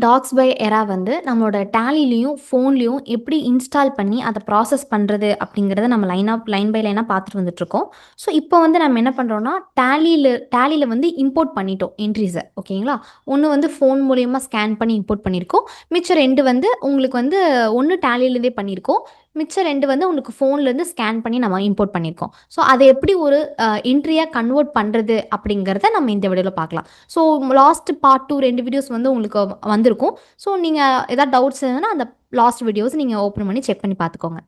Tax by எரா வந்து நம்மளோட டேலிலையும் ஃபோன்லேயும் எப்படி இன்ஸ்டால் பண்ணி அதை ப்ராசஸ் பண்ணுறது அப்படிங்கிறத நம்ம லைன் பை லைனாக பார்த்துட்டு வந்துட்டுருக்கோம். ஸோ இப்போ வந்து நம்ம என்ன பண்ணுறோம்னா டேலியில் வந்து இம்போர்ட் பண்ணிட்டோம் என்ட்ரிஸை. ஓகேங்களா? ஒன்று வந்து ஃபோன் மூலயமா ஸ்கேன் பண்ணி இம்போர்ட் பண்ணியிருக்கோம். மிச்சம் 2 வந்து உங்களுக்கு வந்து ஒன்று டேலியிலேருந்தே பண்ணியிருக்கோம். மிச்சம் 2 வந்து உங்களுக்கு ஃபோன்லேருந்து ஸ்கேன் பண்ணி நம்ம இம்போர்ட் பண்ணியிருக்கோம். ஸோ அதை எப்படி ஒரு என்ட்ரியாக கன்வெர்ட் பண்ணுறது அப்படிங்கிறத நம்ம இந்த வீடியோவில் பார்க்கலாம். ஸோ லாஸ்ட் பார்ட் 2 2 வீடியோஸ் வந்து உங்களுக்கு வந்திருக்கும். ஸோ நீங்கள் ஏதாவது டவுட்ஸ் இருந்ததுன்னா அந்த லாஸ்ட் வீடியோஸ் நீங்கள் ஓப்பன் பண்ணி செக் பண்ணி பார்த்துக்கோங்க.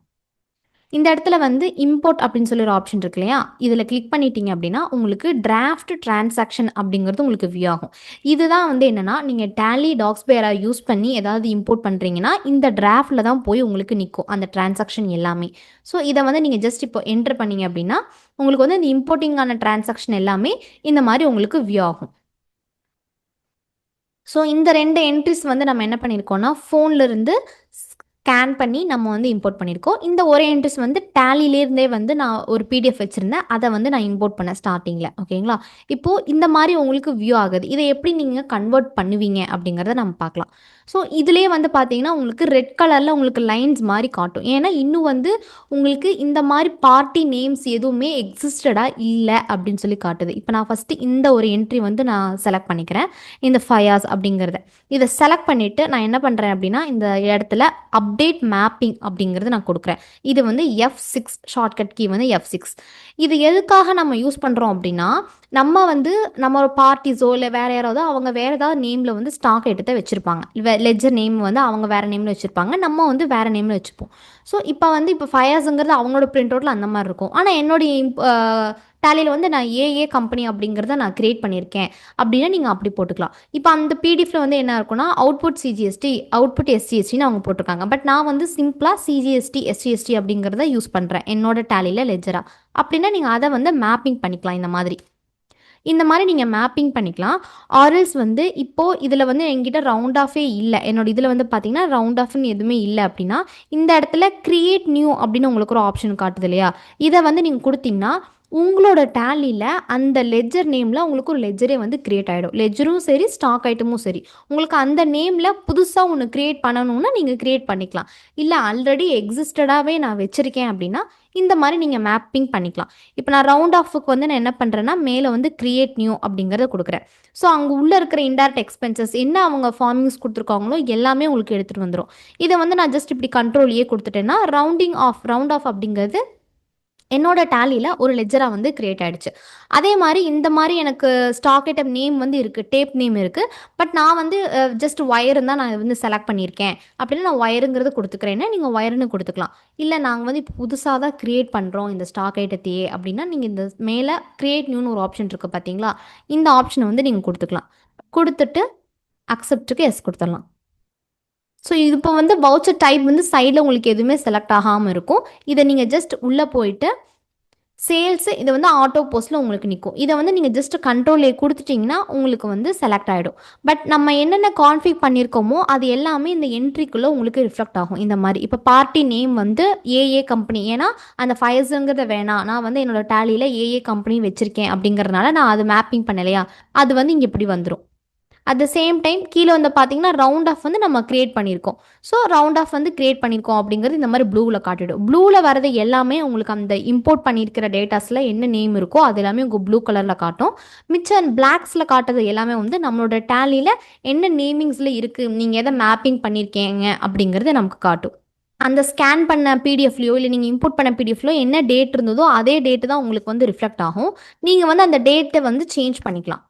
இந்த இடத்துல வந்து இம்போர்ட் அப்படின்னு சொல்லி ஒரு ஆப்ஷன் இருக்கு இல்லையா? இதில் கிளிக் பண்ணிட்டீங்க அப்படின்னா உங்களுக்கு டிராஃப்ட் டிரான்சாக்ஷன் அப்படிங்கிறது உங்களுக்கு வியூ ஆகும். இதுதான் வந்து என்னன்னா நீங்கள் டேலி டாக்ஸ் பேரா யூஸ் பண்ணி ஏதாவது இம்போர்ட் பண்ணுறீங்கன்னா இந்த டிராஃப்டில் தான் போய் உங்களுக்கு நிற்கும் அந்த டிரான்சாக்ஷன் எல்லாமே. ஸோ இதை வந்து நீங்கள் ஜஸ்ட் இப்போ என்டர் பண்ணீங்க அப்படின்னா உங்களுக்கு வந்து இந்த இம்போர்ட்டிங்கான டிரான்சாக்ஷன் எல்லாமே இந்த மாதிரி உங்களுக்கு வியூ ஆகும். ஸோ இந்த 2 என்ட்ரிஸ் வந்து நம்ம என்ன பண்ணியிருக்கோம்னா ஃபோன்லேருந்து ஸ்கேன் பண்ணி நம்ம வந்து இம்போர்ட் பண்ணியிருக்கோம். இந்த ஒரு என்ட்ரிஸ் வந்து டேலிலேருந்தே வந்து நான் ஒரு பிடிஎஃப் வச்சுருந்தேன். அதை வந்து நான் இம்போர்ட் பண்ணேன் ஸ்டார்டிங்கில். ஓகேங்களா? இப்போது இந்த மாதிரி உங்களுக்கு வியூ ஆகுது. இதை எப்படி நீங்கள் கன்வெர்ட் பண்ணுவீங்க அப்படிங்கிறத நம்ம பார்க்கலாம். ஸோ இதுலேயே வந்து பார்த்தீங்கன்னா உங்களுக்கு ரெட் கலரில் உங்களுக்கு லைன்ஸ் மாதிரி காட்டும். ஏன்னா இன்னும் வந்து உங்களுக்கு இந்த மாதிரி பார்ட்டி நேம்ஸ் எதுவுமே எக்ஸிஸ்டடாக இல்லை அப்படின்னு சொல்லி காட்டுது. இப்போ நான் ஃபஸ்ட்டு இந்த ஒரு என்ட்ரி வந்து நான் செலக்ட் பண்ணிக்கிறேன். இந்த ஃபயாஸ் அப்படிங்கிறத இதை செலக்ட் பண்ணிவிட்டு நான் என்ன பண்ணுறேன் அப்படின்னா இந்த இடத்துல அப்டேட் மேப்பிங் அப்படிங்கிறது நான் கொடுக்குறேன். இது வந்து F6 ஷார்ட்கட் கீ வந்து F6. இது எதுக்காக நம்ம யூஸ் பண்ணுறோம் அப்படின்னா நம்ம வந்து நம்ம ஒரு பார்ட்டிஸோ இல்லை வேறு யாராவது அவங்க வேறு ஏதாவது நேமில் வந்து ஸ்டாக் எடுத்து வச்சுருப்பாங்க. லெஜர் நேம் வந்து அவங்க வேறு நேமில் வச்சுருப்பாங்க. நம்ம வந்து வேறு நேமில் வச்சுப்போம். ஸோ இப்போ ஃபயர்ஸுங்கிறது அவங்களோட பிரிண்ட் அவுட்டில் அந்த மாதிரி இருக்கும். ஆனால் என்னுடைய டேலியில் வந்து நான் ஏஏ கம்பெனி அப்படிங்கிறத நான் கிரியேட் பண்ணியிருக்கேன் அப்படின்னா நீங்கள் அப்படி போட்டுக்கலாம். இப்போ அந்த பிடிஎஃப்ல வந்து என்ன இருக்குன்னா அவுட்புட் சிஜிஎஸ்டி அவுட்புட் எஸ்ஜிஎஸ்டின்னு அவங்க போட்டிருக்காங்க. பட் நான் வந்து சிம்பிளாக சிஜிஎஸ்டி எஸ்ஜிஎஸ்டி அப்படிங்கிறத யூஸ் பண்ணுறேன் என்னோட டேலியில் லெஜரா. அப்படின்னா நீங்கள் அதை வந்து மேப்பிங் பண்ணிக்கலாம். இந்த மாதிரி நீங்கள் மேப்பிங் பண்ணிக்கலாம். ஆர்எல்ஸ் வந்து இப்போது இதில் வந்து என்கிட்ட ரவுண்ட் ஆஃபே இல்லை. என்னோட இதில் வந்து பார்த்தீங்கன்னா ரவுண்ட் ஆஃப்னு எதுவுமே இல்லை அப்படின்னா இந்த இடத்துல கிரியேட் நியூ அப்படின்னு உங்களுக்கு ஒரு ஆப்ஷன் காட்டுது இல்லையா? இதை வந்து நீங்கள் கொடுத்தீங்கன்னா உங்களோட டேலியில் அந்த லெஜர் நேமில் உங்களுக்கு ஒரு லெஜரே வந்து கிரியேட் ஆகிடும். லெஜரும் சரி ஸ்டாக் ஐட்டமும் சரி உங்களுக்கு அந்த நேமில் புதுசாக ஒன்று கிரியேட் பண்ணணும்னா நீங்கள் கிரியேட் பண்ணிக்கலாம். இல்லை ஆல்ரெடி எக்ஸிஸ்டடாகவே நான் வச்சுருக்கேன் அப்படின்னா இந்த மாதிரி நீங்கள் மேப்பிங் பண்ணிக்கலாம். இப்போ நான் ரவுண்ட் ஆஃபுக்கு வந்து நான் என்ன பண்ணுறேன்னா மேலே வந்து கிரியேட் நியூ அப்படிங்கிறத கொடுக்குறேன். ஸோ அங்கே உள்ளே இருக்கிற இன்டைரக்ட் எக்ஸ்பென்சஸ் என்ன அவங்க ஃபார்மிங்ஸ் கொடுத்துருக்காங்களோ எல்லாமே உங்களுக்கு எடுத்துகிட்டு வந்துடும். இதை வந்து நான் ஜஸ்ட் இப்படி கண்ட்ரோல் கொடுத்துட்டேன்னா ரவுண்ட் ஆஃப் அப்படிங்கிறது என்னோட டேலியில் ஒரு லெஜராக வந்து கிரியேட் ஆகிடுச்சு. அதே மாதிரி இந்த மாதிரி எனக்கு ஸ்டாக் ஐட்டம் நேம் வந்து இருக்குது, டேப் நேம் இருக்குது. பட் நான் வந்து ஜஸ்ட் ஒயருன்னு தான் நான் வந்து செலக்ட் பண்ணியிருக்கேன் அப்படின்னா நான் ஒயருங்கிறது கொடுத்துக்கிறேன்னா நீங்கள் ஒயருன்னு கொடுத்துக்கலாம். இல்லை நாங்கள் வந்து இப்போ புதுசாக தான் க்ரியேட் பண்ணுறோம் இந்த ஸ்டாக் ஐட்டத்தையே அப்படின்னா நீங்கள் இந்த மேலே க்ரியேட் நியூன்னு ஒரு ஆப்ஷன் இருக்குது பார்த்தீங்களா? இந்த ஆப்ஷனை வந்து நீங்கள் கொடுத்துக்கலாம். கொடுத்துட்டு அக்செப்ட்டுக்கு எஸ் கொடுத்துடலாம். ஸோ இப்போ வந்து வவுச்சர் டைப் வந்து சைடில் உங்களுக்கு எதுவுமே செலக்ட் ஆகாமல் இருக்கும். இதை நீங்கள் ஜஸ்ட் உள்ளே போயிட்டு சேல்ஸு இதை வந்து ஆட்டோ போஸ்ட்டில் உங்களுக்கு நிற்கும். இதை வந்து நீங்கள் ஜஸ்ட் கண்ட்ரோலே கொடுத்துட்டிங்கன்னா உங்களுக்கு வந்து செலக்ட் ஆகிடும். பட் நம்ம என்னென்ன கான்ஃபிக் பண்ணியிருக்கோமோ அது எல்லாமே இந்த என்ட்ரிக்குள்ளே உங்களுக்கு ரிஃப்ளெக்ட் ஆகும். இந்த மாதிரி இப்போ பார்ட்டி நேம் வந்து ஏஏ கம்பெனி, ஏன்னா அந்த ஃபயர்ஸுங்கிறத வேணாம், நான் வந்து என்னோட டேலியில் ஏஏ கம்பெனி வச்சுருக்கேன் அப்படிங்கிறதுனால நான் அது மேப்பிங் பண்ணலையா, அது வந்து இங்கே இப்படி வந்துடும். அட் த சேம் டைம் கீழே வந்து பார்த்தீங்கன்னா ரவுண்ட் ஆஃப் வந்து நம்ம கிரியேட் பண்ணியிருக்கோம். ஸோ ரவுண்ட் ஆஃப் வந்து கிரியேட் பண்ணியிருக்கோம் அப்படிங்கிறது இந்த மாதிரி ப்ளூவில் காட்டிடும். ப்ளூவில் வரது எல்லாமே உங்களுக்கு அந்த இம்போர்ட் பண்ணியிருக்கிற டேட்டாஸில் என்ன நேம் இருக்கோ அது எல்லாமே உங்கள் ப்ளூ கலரில் காட்டும். மிச்சம் பிளாக்ஸில் காட்டுறது எல்லாமே வந்து நம்மளோட டேலியில் என்ன நேமிங்ஸில் இருக்குது, நீங்கள் எதை மேப்பிங் பண்ணியிருக்கீங்க அப்படிங்கிறது நமக்கு காட்டும். அந்த ஸ்கேன் பண்ண பிடிஎஃப்லையோ இல்லை நீங்கள் இம்போர்ட் பண்ண பிடிஎஃப்லையோ என்ன டேட் இருந்ததோ அதே டேட்டு தான் உங்களுக்கு வந்து ரிஃப்ளெக்ட் ஆகும். நீங்கள் வந்து அந்த டேட்டை வந்து சேஞ்ச் பண்ணிக்கலாம்.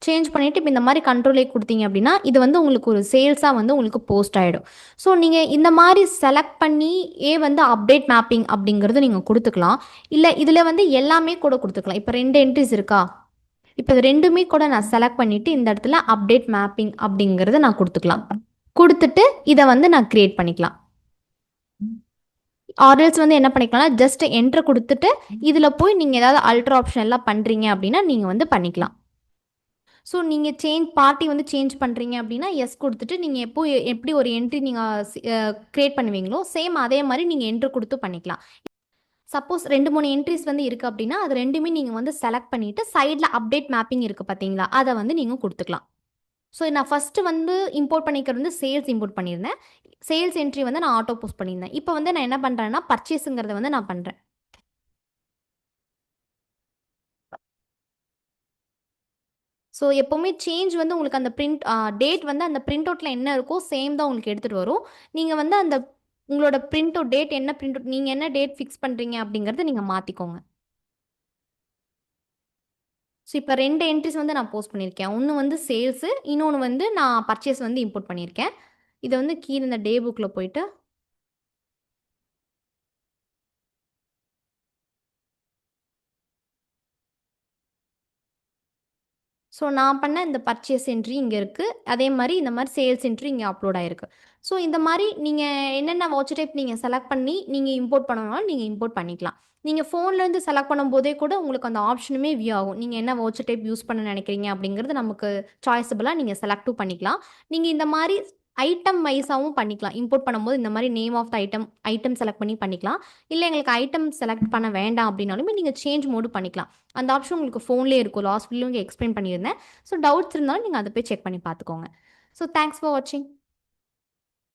சேஞ்ச் பண்ணிவிட்டு இப்போ இந்த மாதிரி கண்ட்ரோலே கொடுத்தீங்க அப்படின்னா இது வந்து உங்களுக்கு ஒரு சேல்ஸாக வந்து உங்களுக்கு போஸ்ட் ஆகிடும். ஸோ நீங்கள் இந்த மாதிரி செலக்ட் பண்ணி வந்து அப்டேட் மேப்பிங் அப்படிங்கிறது நீங்கள் கொடுத்துக்கலாம். இல்லை இதில் வந்து எல்லாமே கூட கொடுத்துக்கலாம். இப்போ 2 என்ட்ரிஸ் இருக்கா, இப்போ இது 2மே கூட நான் செலக்ட் பண்ணிவிட்டு இந்த இடத்துல அப்டேட் மேப்பிங் அப்படிங்கிறத நான் கொடுத்துக்கலாம். கொடுத்துட்டு இதை வந்து நான் க்ரியேட் பண்ணிக்கலாம். ஆர்எல்ஸ் வந்து என்ன பண்ணிக்கலாம்னா ஜஸ்ட் என்ட்ரு கொடுத்துட்டு இதில் போய் நீங்கள் ஏதாவது அல்ட்ரா ஆப்ஷன் எல்லாம் பண்ணுறீங்க அப்படின்னா நீங்கள் வந்து பண்ணிக்கலாம். ஸோ நீங்கள் பார்ட்டி வந்து சேஞ்ச் பண்ணுறீங்க அப்படின்னா எஸ் கொடுத்துட்டு நீங்கள் எப்படி ஒரு என்ட்ரி நீங்கள் க்ரியேட் பண்ணுவீங்களோ சேம் அதே மாதிரி நீங்கள் என்ட்ரு கொடுத்து பண்ணிக்கலாம். சப்போஸ் 2-3 என்ட்ரிஸ் வந்து இருக்குது அப்படின்னா அது 2மே நீங்கள் வந்து செலக்ட் பண்ணிவிட்டு சைடில் அப்டேட் மேப்பிங் இருக்குது பார்த்தீங்களா, அதை வந்து நீங்கள் கொடுத்துக்கலாம். ஸோ நான் ஃபஸ்ட்டு வந்து இம்போர்ட் பண்ணிக்கிறது வந்து சேல்ஸ் இம்போர்ட் பண்ணியிருந்தேன். சேல்ஸ் என்ட்ரி வந்து நான் ஆட்டோ போஸ்ட் பண்ணியிருந்தேன். இப்போ வந்து நான் என்ன பண்ணுறேன்னா பர்ச்சேஸுங்கிறத வந்து நான் பண்ணுறேன். ஸோ எப்போவுமே சேஞ்ச் வந்து உங்களுக்கு அந்த டேட் வந்து அந்த பிரிண்ட் அவுட்டில் என்ன இருக்கோ சேம் தான் உங்களுக்கு எடுத்துகிட்டு வரும். நீங்கள் வந்து அந்த உங்களோட பிரிண்ட் அவுட் டேட் என்ன பிரிண்ட் அவுட் நீங்கள் என்ன டேட் ஃபிக்ஸ் பண்ணுறீங்க அப்படிங்கிறத நீங்கள் மாற்றிக்கோங்க. ஸோ இப்போ 2 என்ட்ரிஸ் வந்து நான் போஸ்ட் பண்ணியிருக்கேன். ஒன்று வந்து சேல்ஸு, இன்னொன்று வந்து நான் பர்ச்சேஸ் வந்து இம்போர்ட் பண்ணியிருக்கேன். இதை வந்து கீழே இந்த டே புக்கில் போயிட்டு ஸோ நான் பண்ண இந்த பர்ச்சேஸ் என்ட்ரி இங்கே இருக்குது. அதே மாதிரி இந்த மாதிரி சேல்ஸ் என்ட்ரி இங்கே அப்லோட் ஆயிருக்கு. ஸோ இந்த மாதிரி நீங்கள் என்னென்ன வவுச்சர் டைப் நீங்கள் செலக்ட் பண்ணி நீங்கள் இம்போர்ட் பண்ணணும்னாலும் நீங்கள் இம்போர்ட் பண்ணிக்கலாம். நீங்கள் ஃபோன்லேருந்து செலக்ட் பண்ணும்போதே கூட உங்களுக்கு அந்த ஆப்ஷனுமே வியூ ஆகும். நீங்கள் என்ன வவுச்சர் டைப் யூஸ் பண்ண நினைக்கிறீங்க அப்படிங்கிறது நமக்கு சாய்ஸபிளாக நீங்கள் செலக்டும் பண்ணிக்கலாம். நீங்கள் இந்த மாதிரி ஐட்டம் வைஸாகவும் பண்ணிக்கலாம். இம்போர்ட் பண்ணும்போது இந்த மாதிரி name of the item item select பண்ணி பண்ணிக்கலாம். இல்லை எங்களுக்கு ஐட்டம் செலக்ட் பண்ண வேண்டாம் அப்படின்னாலுமே நீங்கள் சேஞ்ச் மோடு பண்ணிக்கலாம். அந்த ஆப்ஷன் உங்களுக்கு ஃபோன்லேயே இருக்கும். லாஸ்ட் வீடியோ இங்கே எக்ஸ்பிளைன் பண்ணியிருந்தேன். ஸோ டவுட்ஸ் இருந்தாலும் நீங்கள் அதை போய் செக் பண்ணி பார்த்துக்கோங்க. ஸோ தேங்க்ஸ் ஃபார் வாட்சிங்.